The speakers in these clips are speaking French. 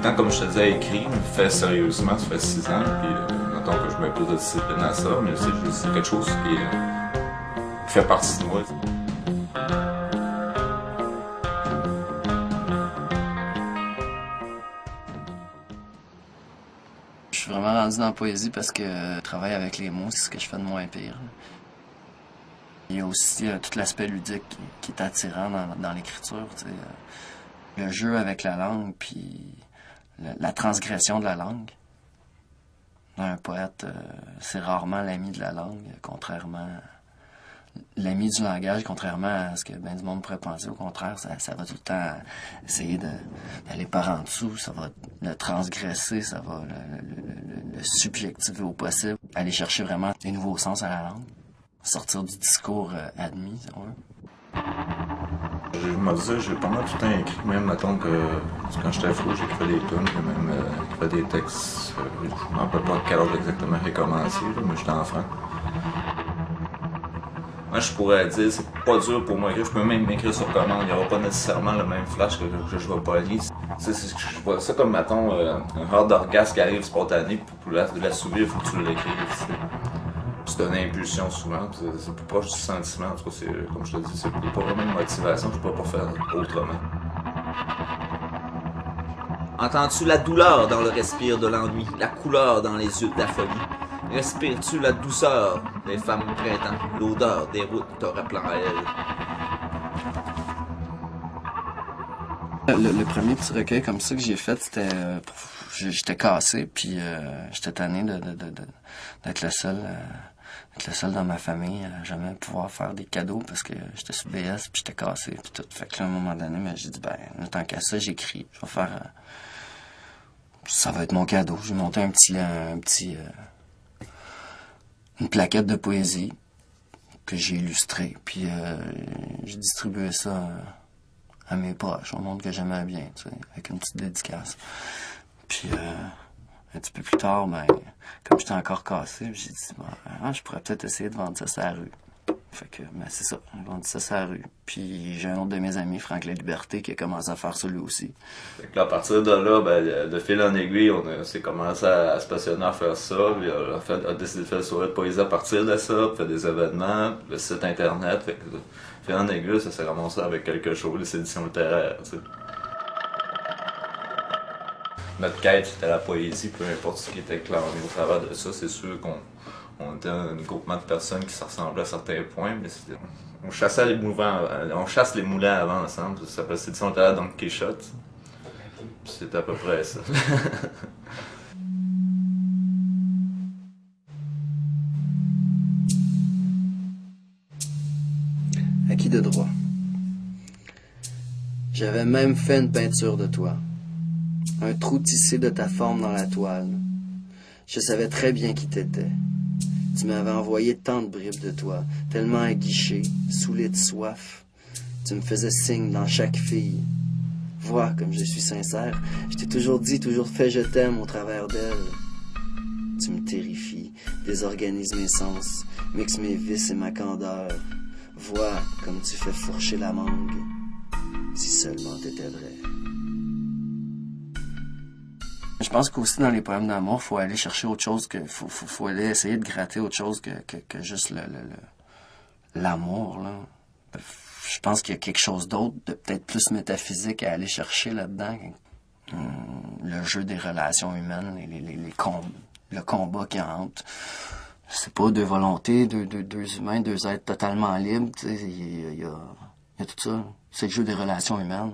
temps, comme je te disais, écrit, fait sérieusement, ça fait 6 ans, puis mettons que je mets plus de discipline à ça, mais c'est juste quelque chose qui fait partie de moi. Je suis vraiment rendu dans la poésie parce que travailler avec les mots, c'est ce que je fais de moins pire. Il y a aussi tout l'aspect ludique qui est attirant dans l'écriture. Le jeu avec la langue, puis la transgression de la langue. Un poète, c'est rarement l'ami de la langue, contrairement... L'ami du langage, contrairement à ce que ben du monde pourrait penser. Au contraire, ça va tout le temps essayer d'aller par en dessous, ça va le transgresser, ça va le subjectiver au possible. Aller chercher vraiment des nouveaux sens à la langue. Sortir du discours admis, si on veut. Je me disais, j'ai pas mal tout le temps écrit, même mettons que quand j'étais flou, j'écrivais des tunes, j'ai même écrit des textes. Je me rappelle pas quel ordre exactement j'ai commencé, mais j'étais enfant. Moi, je pourrais dire, c'est pas dur pour moi écrire, je peux même m'écrire sur commande, il n'y aura pas nécessairement le même flash que je vais pas lire. Je vois ça comme, mettons, un genre d'orgasme qui arrive spontané, puis pour l'assouvir, il faut que tu l'écrives. C'est une impulsion souvent, c'est plus proche du sentiment, en tout cas, comme je te dis, c'est pas vraiment une motivation, je peux pas faire autrement. Entends-tu la douleur dans le respire de l'ennui, la couleur dans les yeux de la folie? Respires-tu la douceur des femmes au printemps, l'odeur des routes te rappelant à elles? Le premier petit recueil comme ça que j'ai fait, c'était... j'étais cassé, puis j'étais tanné d'être le seul dans ma famille à jamais pouvoir faire des cadeaux parce que j'étais sur BS, puis j'étais cassé, puis tout. Fait que là, à un moment donné, j'ai dit, ben, tant qu'à ça, j'écris. Je vais faire... ça va être mon cadeau. J'ai monté une plaquette de poésie que j'ai illustrée, puis j'ai distribué ça à mes proches, au monde que j'aimais bien, tu sais, avec une petite dédicace. Puis un petit peu plus tard, ben, comme j'étais encore cassé, j'ai dit, ben, je pourrais peut-être essayer de vendre ça sur la rue. Fait que, ben, c'est ça, j'ai vendu ça sur la rue. Puis j'ai un autre de mes amis, Franck La Liberté, qui a commencé à faire ça lui aussi. Fait que là, à partir de là, ben, de fil en aiguille, on s'est commencé à se passionner à faire ça, puis on a décidé de faire une soirée de poésie à partir de ça, puis faire des événements, le site internet, fait que, fil en aiguille, ça s'est ramassé avec quelque chose, les éditions littéraires, tu sais. Notre quête, c'était la poésie, peu importe ce qui était clamé au travers de ça, c'est sûr qu'on était un groupement de personnes qui se ressemblaient à certains points, mais on chassait les mouvants, on chasse les moulins avant ensemble, ça s'appelle l'édition littéraire Don Quichotte. C'était à peu près ça. Acquis de droit. J'avais même fait une peinture de toi. Un trou tissé de ta forme dans la toile. Je savais très bien qui t'étais. Tu m'avais envoyé tant de bribes de toi, tellement aguiché, saoulé de soif. Tu me faisais signe dans chaque fille. Vois comme je suis sincère, je t'ai toujours dit, toujours fait je t'aime au travers d'elle. Tu me terrifies, désorganises mes sens, mixe mes vices et ma candeur. Vois comme tu fais fourcher la mangue, si seulement t'étais vrai. Je pense qu'aussi dans les poèmes d'amour, faut aller chercher autre chose que... Faut aller essayer de gratter autre chose que juste l'amour, là. Je pense qu'il y a quelque chose d'autre, de peut-être plus métaphysique à aller chercher là-dedans. Le jeu des relations humaines, le combat qui hante. C'est pas deux volontés, deux humains, deux êtres totalement libres, tu sais, il y a tout ça. C'est le jeu des relations humaines.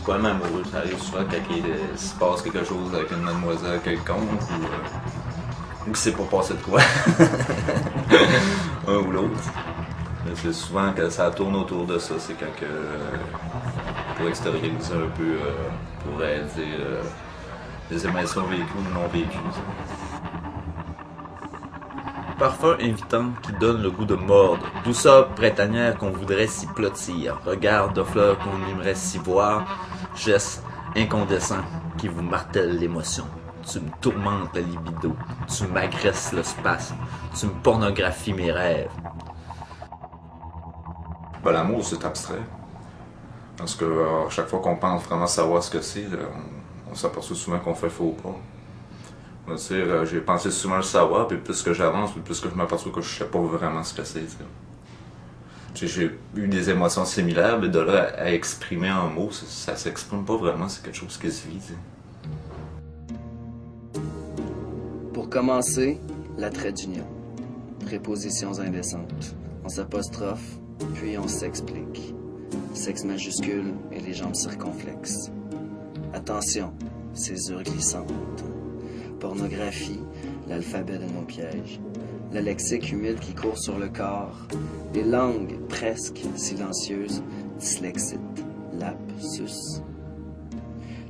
Poème amoureux, ça arrive souvent quand il se passe quelque chose avec une mademoiselle quelconque ou qu'il s'est pas passé de quoi. Un ou l'autre. C'est souvent que ça tourne autour de ça, c'est quand pour extérioriser un peu, pour aider les émotions vécues ou non vécues. Parfum invitant qui donne le goût de mordre, douceur printanière qu'on voudrait s'y blottir, regard de fleurs qu'on aimerait s'y voir, gestes incandescents qui vous martèlent l'émotion. Tu me tourmentes la libido, tu m'agresses le spasme, tu me pornographies mes rêves. Ben, l'amour, c'est abstrait. Parce que chaque fois qu'on pense vraiment savoir ce que c'est, on s'aperçoit souvent qu'on fait faux pas. J'ai pensé souvent le savoir, puis plus que j'avance, plus que je m'aperçois que je sais pas vraiment ce que c'est. J'ai eu des émotions similaires, mais de là à exprimer en mots, ça s'exprime pas vraiment, c'est quelque chose qui se vit. T'sais. Pour commencer, la trait d'union. Prépositions indécentes. On s'apostrophe, puis on s'explique. Sexe majuscule et les jambes circonflexes. Attention, césure glissante. Pornographie, l'alphabet de nos pièges. Le lexique humide qui court sur le corps. Les langues presque silencieuses, dyslexites, lapsus.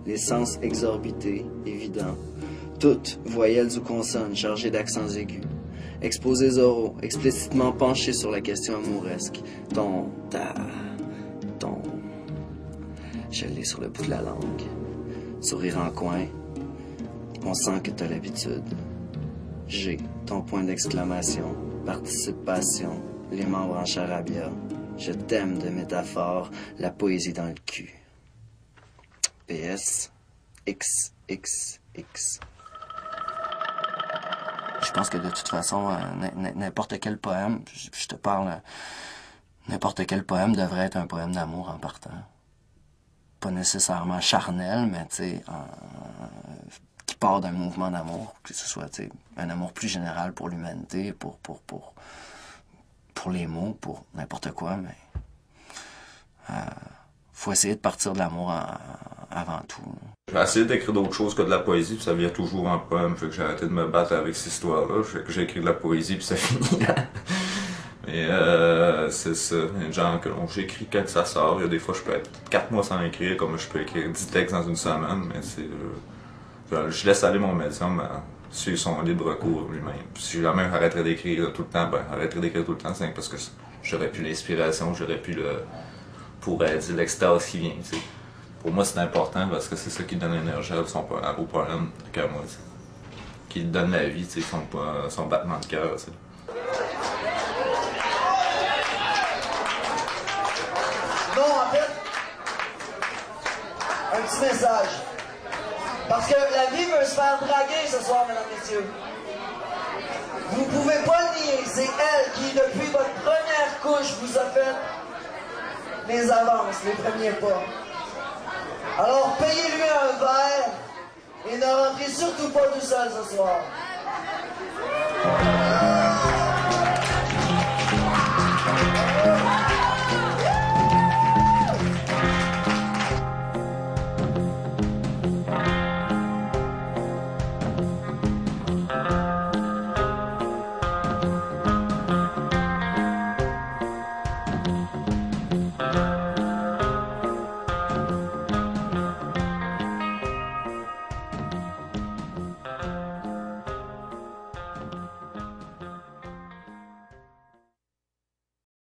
Les sens exorbités, évidents. Toutes voyelles ou consonnes chargées d'accents aigus. Exposés oraux, explicitement penchés sur la question amouresque. Ton, ta, ton. Je l'ai sur le bout de la langue. Sourire en coin. On sent que t'as l'habitude. J'ai ton point d'exclamation. Participation. Les membres en charabia. Je t'aime de métaphore. La poésie dans le cul. PS. XXX. Je pense que de toute façon, n'importe quel poème, je te parle, n'importe quel poème devrait être un poème d'amour en partant. Pas nécessairement charnel, mais tu sais, qui part d'un mouvement d'amour, que ce soit un amour plus général pour l'humanité, pour les mots, pour n'importe quoi, mais faut essayer de partir de l'amour avant tout. J'ai essayé d'écrire d'autres choses que de la poésie, puis ça vient toujours en poème. Fait que j'ai arrêté de me battre avec cette histoire-là. Fait que j'ai écrit de la poésie, puis ça finit là. Mais c'est ça. Genre, j'écris quand ça sort. Il y a des fois, je peux être 4 mois sans écrire, comme je peux écrire 10 textes dans une semaine. Mais c'est. Je laisse aller mon médium à suivre son libre cours lui-même. Puis si jamais j'arrêterais d'écrire tout le temps, j'arrêterais d'écrire tout le temps, c'est parce que j'aurais plus l'inspiration, j'aurais plus pourrait dire l'extase qui vient, tu sais. Pour moi, c'est important parce que c'est ça qui donne l'énergie au poème qu'à moi, t'sais. Qui donne la vie, tu sais, son battement de cœur, tu sais. Non, en fait, un petit message. Parce que la vie veut se faire draguer ce soir, mesdames et messieurs. Vous pouvez pas le nier, c'est elle qui, depuis votre première couche, vous a fait les avances, les premiers pas. Alors, payez-lui un verre et ne rentrez surtout pas tout seul ce soir.